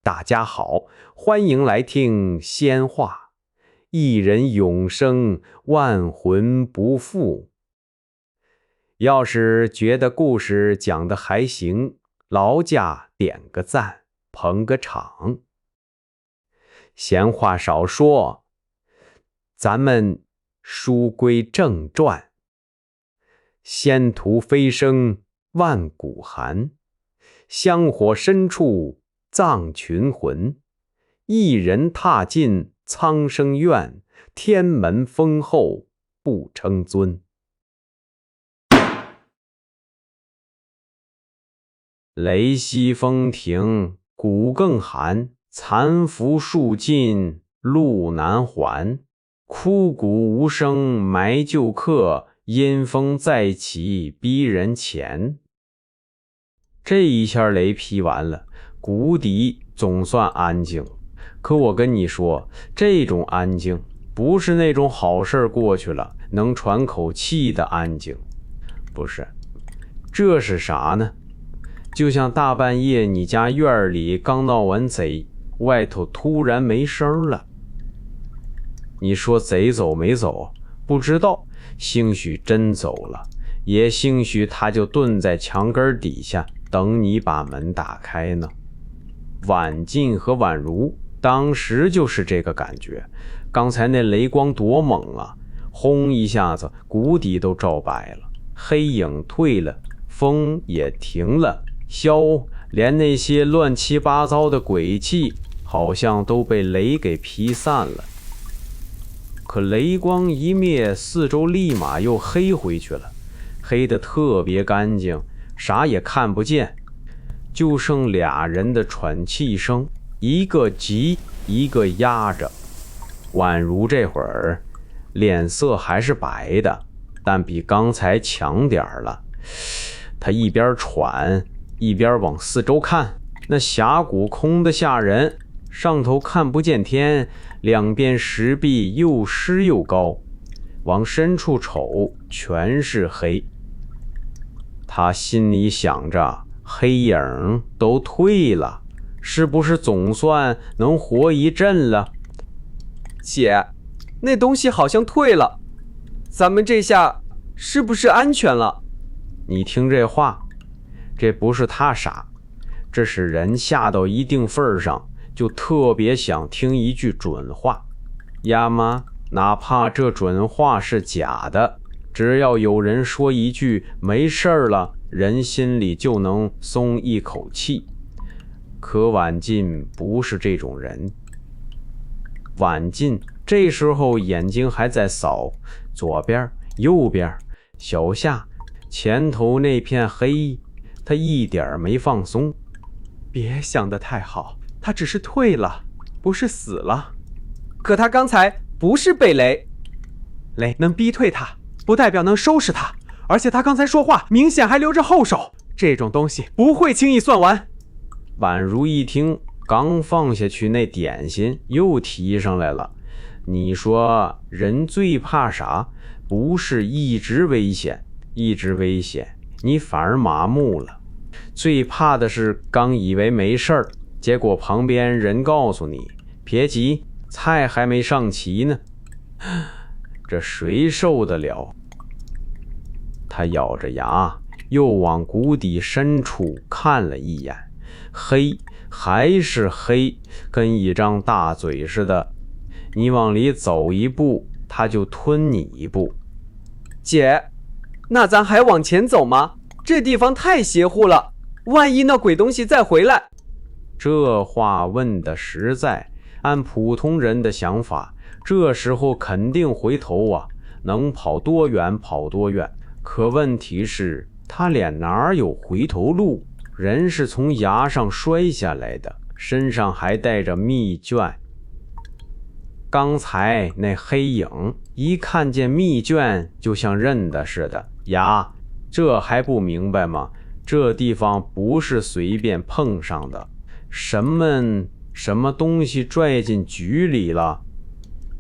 大家好，歡迎來聽仙話，一人永生，萬魂不負。要是覺得故事講得還行，勞駕點個讚，捧個場。閒話少說，咱們書歸正傳。仙途飛升，萬古寒，香火深處葬群魂。一人踏進蒼生院，天門封後不稱尊。雷息風停，鼓更寒，殘符數盡，路難還。枯骨無聲埋舊客，陰風再起逼人前。這一下雷劈完了，谷底總算安靜。可我跟你說，這種安靜不是那種好事過去了能喘口氣的安靜，不是，這是啥呢？就像大半夜你家院裡剛鬧完賊，外頭突然沒聲了。你說賊走沒走？不知道，興許真走了，也興許他就蹲在牆根底下等你把門打開呢。婉靜和宛如當時就是這個感覺，剛才那雷光多猛啊，轟一下子谷底都照白了，黑影退了，風也停了，連那些亂七八糟的鬼氣好像都被雷給劈散了。可雷光一滅，四周立馬又黑回去了，黑得特別乾淨，啥也看不見，就剩倆人的喘氣聲，一個急，一個壓着。宛如這會兒臉色還是白的，但比剛才強點了。他一邊喘一邊往四周看，那峽谷空得嚇人，上頭看不見天，兩邊石壁又濕又高，往深處瞅全是黑。他心裡想着，黑影都退了，是不是總算能活一陣了？姐，那東西好像退了，咱們這下是不是安全了？你聽這話，這不是他傻，這是人下到一定份上就特別想聽一句準話。呀媽，哪怕這準話是假的，只要有人說一句沒事了，人心裡就能鬆一口氣。可婉靜不是這種人。婉靜這時候眼睛還在掃左邊右邊小夏前頭那片黑，他一點沒放鬆。別想得太好，他只是退了，不是死了。可他剛才不是被雷能逼退他，不代表能收拾他，而且他剛才說話明顯還留着後手，這種東西不會輕易算完。宛如一聽，剛放下去那點心又提上來了。你說人最怕啥？不是一直危險，你反而麻木了。最怕的是剛以為沒事兒，結果旁邊人告訴你別急，菜還沒上齊呢。這誰受得了？他咬着牙又往谷底深處看了一眼，黑還是黑，跟一張大嘴似的，你往裡走一步他就吞你一步。姐，那咱還往前走嗎？這地方太邪乎了，萬一那鬼東西再回來。這話問的實在，按普通人的想法，這時候肯定回頭啊，能跑多遠跑多遠。可問題是他臉哪有回頭路？人是從崖上摔下來的，身上還帶着密卷。剛才那黑影一看見密卷就像認得似的呀，這還不明白嗎？這地方不是隨便碰上的，什麼東西拽進局裡了？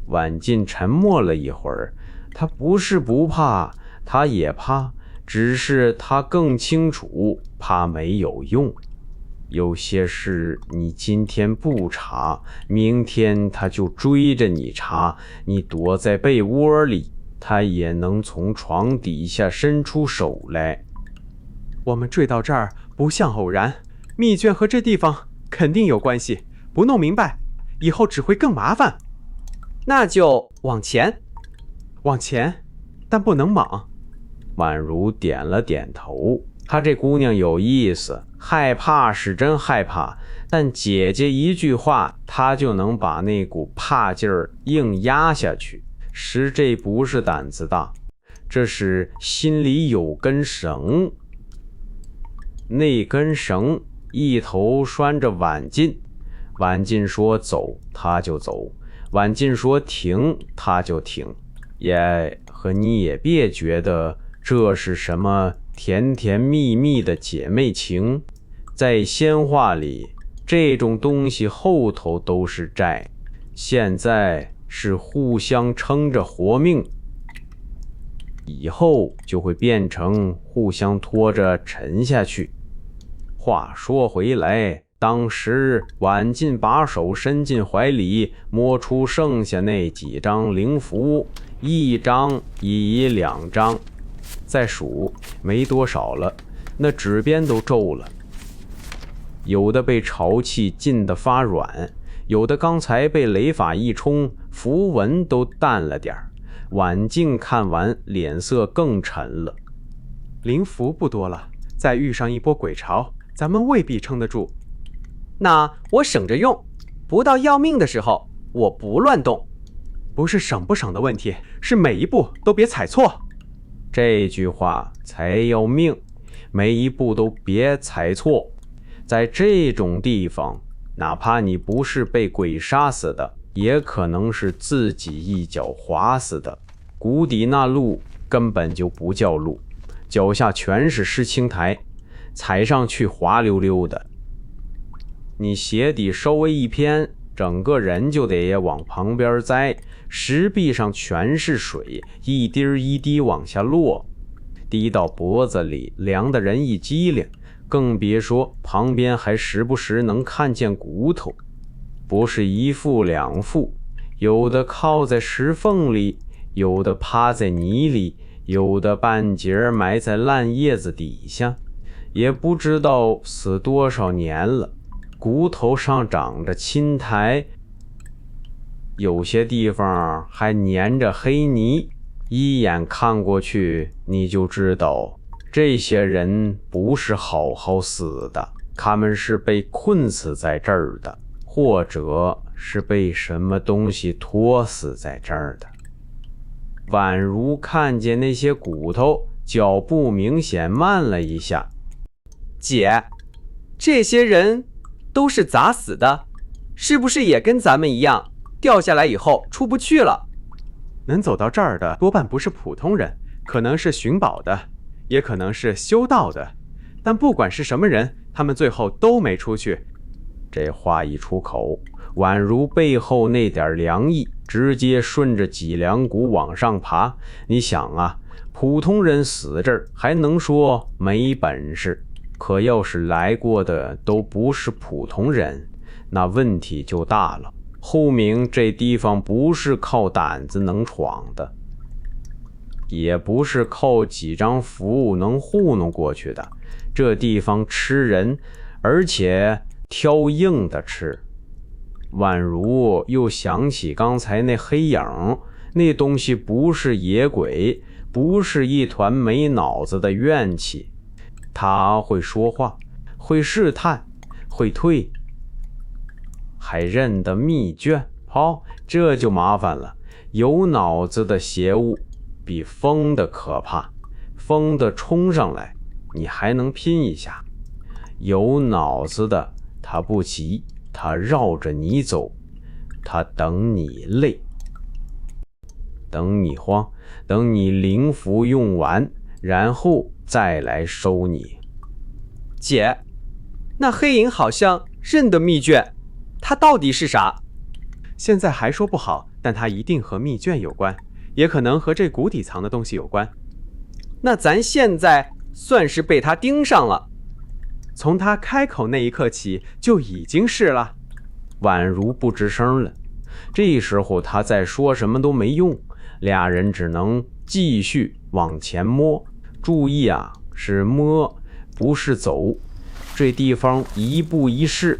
婉靜沉默了一會兒，他不是不怕，他也怕，只是他更清楚怕沒有用。有些事你今天不查，明天他就追着你查。你躲在被窩裡，他也能從床底下伸出手来。我們坠到这儿不像偶然，密卷和這地方肯定有關係，不弄明白，以後只會更麻煩。那就往前，往前，但不能莽。婉如點了點頭，她這姑娘有意思，害怕是真害怕，但姐姐一句話，她就能把那股怕勁兒硬壓下去。實這不是膽子大，這是心裡有根繩。那根繩一頭拴着婉進，婉進說走他就走，婉進說停他就停。和你也別覺得這是什麼甜甜蜜蜜的姐妹情，在仙話裡這種東西後頭都是債，現在是互相撐着活命，以後就會變成互相拖着沉下去。話說回來，當時婉進把手伸進懷裡，摸出剩下那幾張靈符，一張一兩張，再數沒多少了，那紙邊都皺了，有的被潮氣浸得發軟，有的剛才被雷法一衝，符文都淡了點兒。婉靜看完，臉色更沉了。靈符不多了，再遇上一波鬼潮，咱們未必撐得住。那我省着用，不到要命的时候，我不亂動。不是省不省的問題，是每一步都別踩錯。這句話才要命，每一步都別踩錯。在這種地方，哪怕你不是被鬼殺死的，也可能是自己一腳滑死的。谷底那路根本就不叫路，腳下全是濕青苔，踩上去滑溜溜的。你鞋底稍微一偏，整個人就得往旁邊栽，石壁上全是水，一滴一滴往下落，滴到脖子裡，涼得人一激靈，更別說旁邊還時不時能看見骨頭，不是一副兩副，有的靠在石縫裡，有的趴在泥裡，有的半截埋在爛葉子底下，也不知道死多少年了，骨頭上長着青苔，有些地方還粘着黑泥，一眼看過去你就知道這些人不是好好死的，他們是被困死在這兒的，或者是被什麼東西拖死在這兒的。宛如看見那些骨頭，腳步明顯慢了一下。姐，這些人都是咋死的？是不是也跟咱們一樣，掉下來以後出不去了？能走到這兒的多半不是普通人，可能是尋寶的，也可能是修道的，但不管是什麼人，他們最後都沒出去。這話一出口，宛如背後那點涼意直接順着脊梁骨往上爬。你想啊，普通人死這兒還能說沒本事，可要是來過的都不是普通人，那問題就大了。後明這地方不是靠膽子能闖的，也不是靠幾張符能糊弄過去的。這地方吃人，而且挑硬的吃。宛如又想起剛才那黑影，那東西不是野鬼，不是一團沒腦子的怨氣，他會說話，會試探，會退，還認得密卷。好，這就麻煩了。有腦子的邪物比瘋的可怕，瘋的衝上來你還能拼一下，有腦子的他不急，他繞着你走，他等你累，等你慌，等你灵符用完，然後再來收你。姐，那黑影好像認得密卷，他到底是啥？現在還說不好，但他一定和密卷有關，也可能和這谷底藏的東西有關。那咱現在算是被他盯上了。從他開口那一刻起就已經是了。宛如不吱聲了。這時候他再說什麼都沒用，俩人只能繼續往前摸。注意啊，是摸，不是走。這地方一步一試，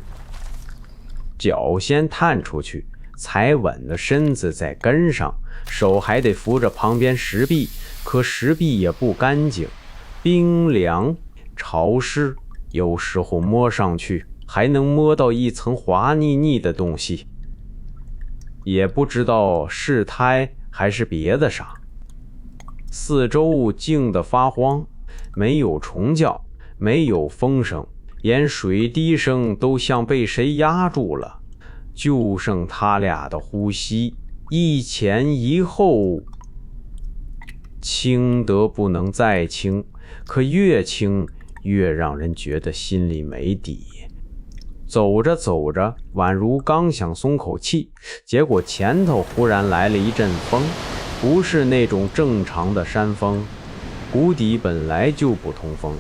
腳先探出去，踩穩了身子再跟上，手還得扶着旁邊石壁，可石壁也不乾淨，冰涼潮濕，有時候摸上去還能摸到一层滑腻腻的東西，也不知道是苔還是別的啥。四周靜得發慌，沒有蟲叫，沒有風聲，連水滴聲都像被誰壓住了，就剩他倆的呼吸，一前一後，輕得不能再輕，可越輕越讓人覺得心裡沒底。走着走着，宛如剛想鬆口氣，結果前頭忽然來了一陣風，不是那種正常的山風，谷底本來就不通風，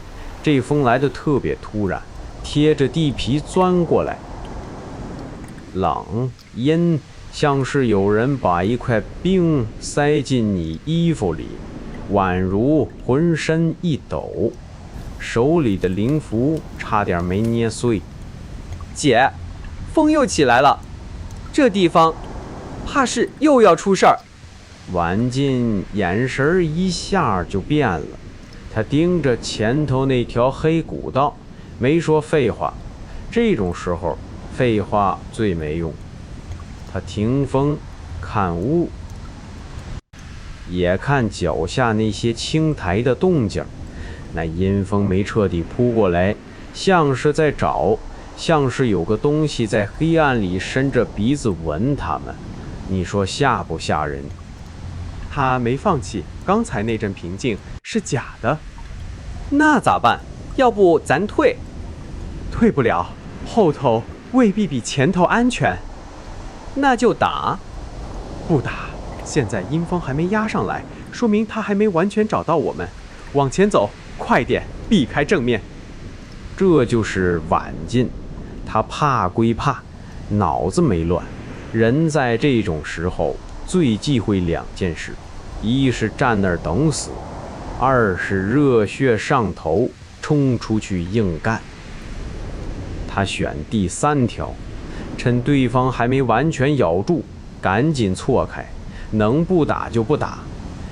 這風來得特別突然，貼着地皮鑽過來，冷陰，像是有人把一塊冰塞進你衣服裡，宛如渾身一抖，手裡的灵符差點沒捏碎。姐，風又起来了，這地方怕是又要出事兒。婉靜眼神一下就變了，他盯着前頭那條黑古道，沒說廢話，這種時候廢話最沒用。他聽風看霧，也看腳下那些青苔的動靜，那陰風沒徹底撲過來，像是在找，像是有個東西在黑暗裡伸着鼻子聞他們，你說嚇不嚇人？他沒放棄，剛才那陣平靜是假的。那咋辦？要不咱退？退不了，後頭未必比前頭安全。那就打？不打，現在陰風還沒壓上來，說明他還沒完全找到我們。往前走，快點，避開正面。這就是晚進，他怕歸怕，腦子沒亂。人在這種時候最忌諱兩件事，一是站那兒等死，二是熱血上頭，衝出去硬幹。他選第三條，趁對方還沒完全咬住，趕緊錯開，能不打就不打。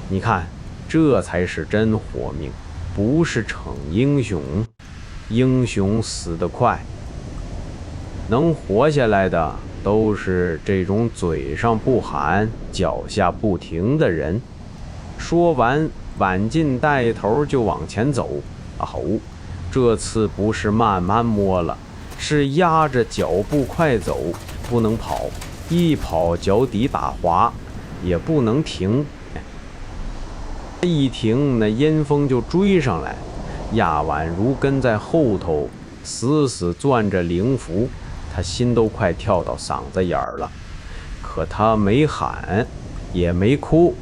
你看，這才是真活命，不是逞英雄。英雄死得快，能活下來的都是這種嘴上不喊腳下不停的人。說完，晚進帶頭就往前走。這次不是慢慢摸了，是壓着腳步快走，不能跑，一跑腳底打滑，也不能停，一停那陰風就追上來。亞宛如跟在後頭死死攥着灵符，他心都快跳到嗓子眼兒了，可他沒喊也沒哭，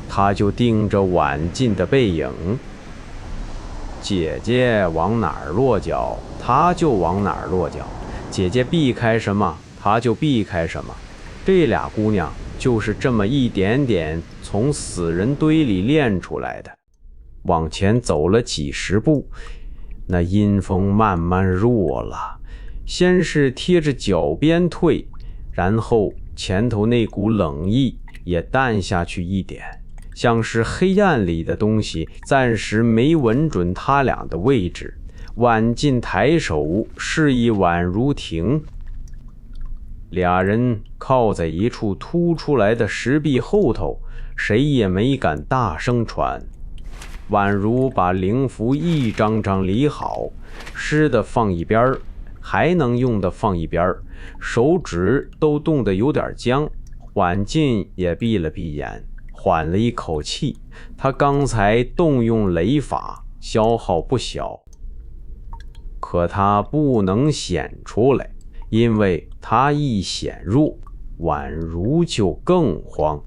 他就盯着晚進的背影。姐姐往哪兒落腳，他就往哪兒落腳，姐姐避開什麼，他就避開什麼。這倆姑娘就是這麼一點點從死人堆裡練出來的。往前走了幾十步，那陰風慢慢弱了，先是貼着腳邊退，然後前頭那股冷意也淡下去一點，像是黑暗裡的東西暫時沒穩準他倆的位置。晚進抬手示意宛如停，俩人靠在一處凸出來的石壁後頭，誰也没敢大聲傳。宛如把灵符一张张理好，濕的放一邊，還能用的放一邊，手指都凍得有點僵。晚進也閉了閉眼，緩了一口氣。他剛才動用雷法，消耗不小，可他不能顯出來，因為他一顯弱，宛如就更慌。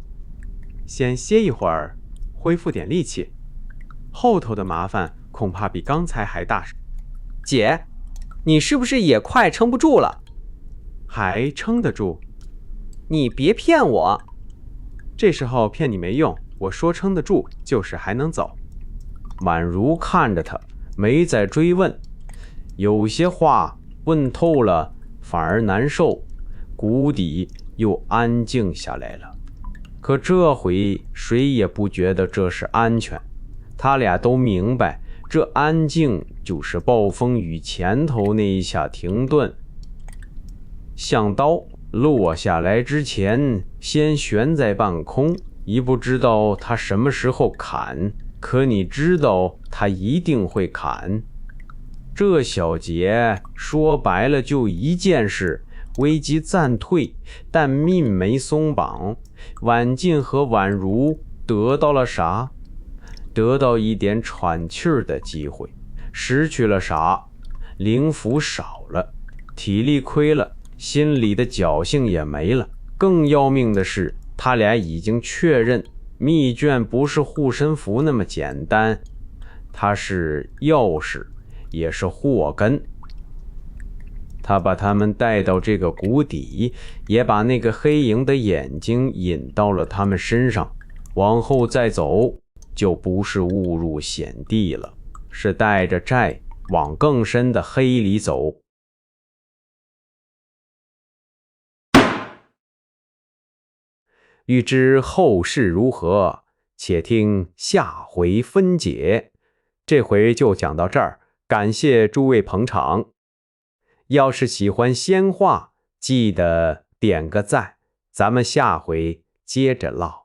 先歇一會兒，恢復點力氣。後頭的麻煩恐怕比剛才還大。姐，你是不是也快撐不住了？還撐得住？你別騙我。這時候騙你沒用，我說撐得住，就是還能走。宛如看着他，沒再追問。有些話問透了，反而難受。谷底又安靜下來了。可這回誰也不覺得這是安全，他倆都明白，這安靜就是暴風雨前頭那一下停頓。像刀落下來之前，先懸在半空，你不知道他什麼時候砍，可你知道他一定會砍。這小節說白了就一件事，危機暫退，但命沒鬆綁。婉靜和宛如得到了啥？得到一點喘氣兒的機會。失去了啥？靈符少了，體力虧了，心裡的僥倖也沒了。更要命的是，他倆已經確認密卷不是護身符那麼簡單，它是鑰匙，也是禍根。他把他們帶到這個谷底，也把那個黑影的眼睛引到了他們身上。往後再走，就不是誤入險地了，是帶着债往更深的黑裡走。欲知後事如何，且聽下回分解。這回就講到這兒，感謝諸位捧場。要是喜歡仙話，記得點個讚，咱們下回接着嘮。